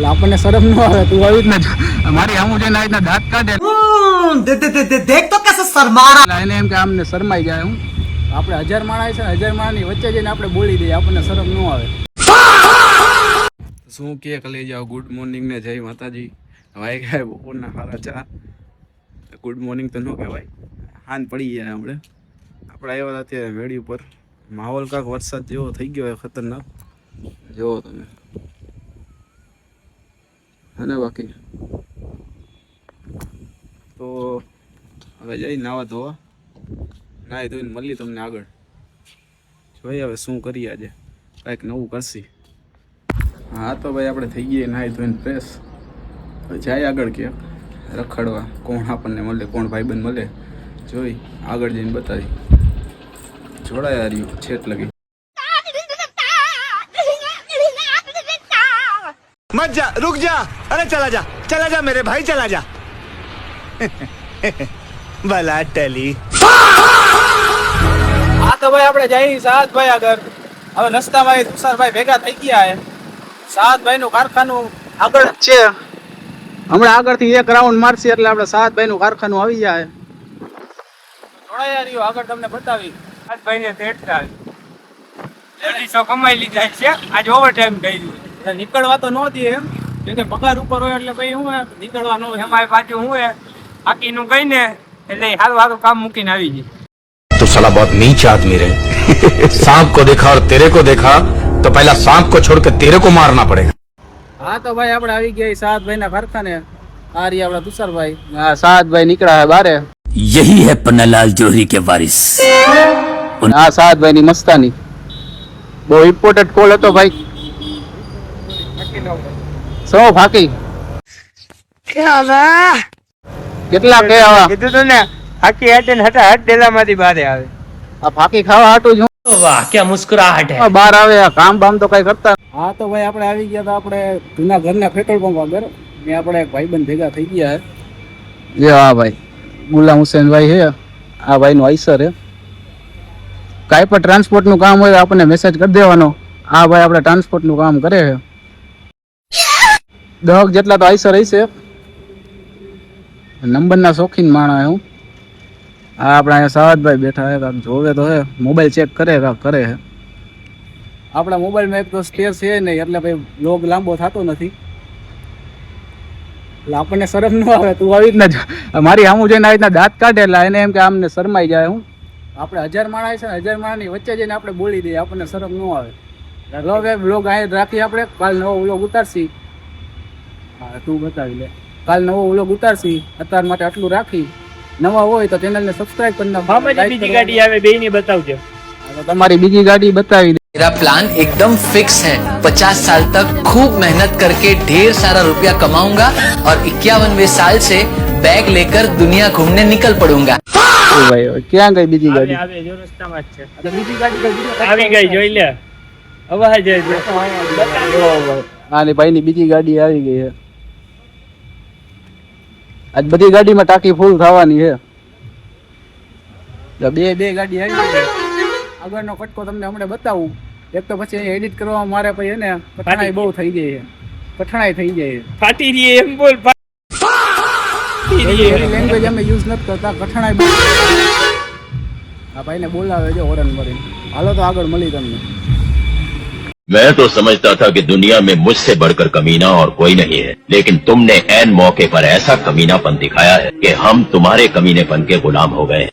આપણને શરમ ન આવે, તું આવી જ ને મારી આમું જઈને આવી રીતના દાંત કાઢે देख तो कैसे शर्मा रहा એને એમ કે આમને શરમાઈ જાય. હું આપણે 1000 માણસ છે, 1000 માણસની વચ્ચે જઈને આપણે બોલી દઈએ, આપણને શરમ ન આવે. શું કે લઈ જાઓ ગુડ મોર્નિંગ ને જય માતાજી. ભાઈ કાંઈ બપોરના 4:30. ગુડ મોર્નિંગ તો ન કહેવાય, હાન પડી જાય. આપણે આવ્યા હતા અત્યારે વેડી ઉપર. માહોલ કાંક વરસાદ જેવો થઈ ગયો હોય ખતરનાક, જુઓ તમે. અને બાકી તો હવે જઈ નાવા ધોવા, નાહી ધોઈને મળી તમને આગળ. જોઈએ હવે શું કરીએ, આજે કાંઈક નવું કરશી. હા તો ભાઈ આપણે થઈ ગઈએ નાહી ધોઈને ફ્રેશ. હવે જાય આગળ ક્યાંક રખડવા, કોણ આપણને મળે, કોણ ભાઈબંધ મળે, જોઈ આગળ જઈને બતાવી. જોડાયા રહ્યું છેટ લગી. मत जा, रुक जा, अरे चला जा मेरे भाई, चला जा. भला टली. હા તો ભાઈ આપણે જઈ સાતભાઈ આગળ. હવે રસ્તામાં તુષારભાઈ ભેગા થઈ ગયા છે. સાતભાઈ નું કારખાનું આગળ જ છે. હમણાં આગળથી એક રાઉન્ડ મારશે એટલે આપણે સાતભાઈ નું કારખાનું આવી જાય. જોડાયા રહ્યો આગળ તમને બતાવી. સાતભાઈ ને તેડતા 250 કમાઈ લીધા છે. આજ ઓવર ટાઈમ કર્યું. નીકળવા તો નહોતી એમ, કેમ કે પગાર ઉપર હોય એટલે ભાઈ હું નીકળવા ન હોય. અમારી પાછું હું બાકી નું કઈ ને એટલે સારું કામ મૂકીને આવી ગઈ. तो साला बहुत नीच आदमी रहे. सांप को देखा और तेरे को देखा तो पहला सांप को छोड़ के तेरे को मारना पड़ेगा. હા તો ભાઈ આપણે આવી ગયા સાતભાઈ ના કારખાને. આ રહી આપણા તુષારભાઈ. હા સાતભાઈ નીકળ્યા બારે. यही है पन्नालाल जोहरी के वारिस. આ સાતભાઈ ની મસ્તાની બહુ ઇમ્પોર્ટન્ટ કોલ હતો ભાઈ. સો ફાકી કેટલા કે આવા કીધું તું ને આખી હેટ ને હટા હટ ડેલામાંથી બહાર આવે. આ ફાકી ખાવા હાટું જ वाह क्या मुस्कुराहट है. બહાર આવે. આ કામ બામ તો કઈ કરતા. હા તો ભાઈ આપણે આવી ગયા તો આપણે જૂના ઘરના પેટ્રોલ પંપ આગળ. ત્યાં આપણે એક ભાઈબંધ ભેગા થઈ ગયા છે. જે હા ભાઈ ગુલામ હુસેન ભાઈ છે. આ ભાઈ નું આઈસર છે. કાંઈ પણ ટ્રાન્સપોર્ટ નું કામ હોય આપણને મેસેજ કરી દેવાનો. આ ભાઈ આપણે ટ્રાન્સપોર્ટ નું કામ કરે છે. 10 જેટલા તો આઈસર હશે. નંબરના શોખીન માણા હું. હા આપણે અહીંયા સાવતભાઈ બેઠા હે, કાંક જોવે તો હે, મોબાઈલ ચેક કરે કાંક કરે હે. આપણા મોબાઈલમાં એક તો સ્પેસ છે નહીં એટલે ભાઈ લોગ લાંબો થતો નથી. એટલે આપણને શરમ ન આવે, તું આવી જ ને મારી આમું જઈને આવી રીતના દાંત કાઢે એટલે એને એમ કે આમને શરમાઈ જાય. હું આપણે 1000 માણસ છે, 1000 માણસની વચ્ચે જઈને આપણે બોલી દઈએ, આપણને શરમ ન આવે. વ્લોગ અહીં રાખી આપણે. કાલ નવો વ્લોગ ઉતારશી. હા તું બતાવી લે. કાલ નવો વ્લોગ ઉતારશી. અત્યાર માટે આટલું રાખી. નવા હોય તો ચેનલને સબસ્ક્રાઇબ કરી નાખો. બીજી ગાડી આવે બે ની બતાવજો. તમારી બીજી ગાડી બતાવી દે. मेरा प्लान एकदम फिक्स है. 50 साल तक खूब मेहनत करके ढेर सारा रुपया कमाऊंगा और 51वें साल से बैग लेकर दुनिया घूमने निकल पड़ूंगा. ઓ ભાઈ ક્યાં ગઈ બીજી ગાડી? આવે જો રસ્તામાં જ છે. બીજી ગાડી આવી ગઈ જોઈ લે. અવાજ આવે. આની ભાઈની બીજી ગાડી આવી ગઈ છે. આજ બધી ગાડીમાં ટાંકી ફૂલ થવાની છે. બે ગાડી આવી ગઈ. આગળનો કટકો તમને હમણાં બતાવું. એક તો પછી એડિટ કરવામાં મારે પછી એને કઠણાઈ બહુ થઈ ગઈ છે. કઠણાઈ થઈ જાય. ફાટી રહી એમ બોલ. લેંગ્વેજ અમે યુઝ નથી કરતા. કઠણાઈ બહુ. આ ભાઈને બોલાવે છે હોરન ભરીને. હાલો તો આગળ મળી તમને. मैं तो समझता था कि दुनिया में मुझसे बढ़कर कमीना और कोई नहीं है, लेकिन तुमने ऐन मौके पर ऐसा कमीनापन दिखाया है कि हम तुम्हारे कमीनेपन के गुलाम हो गए.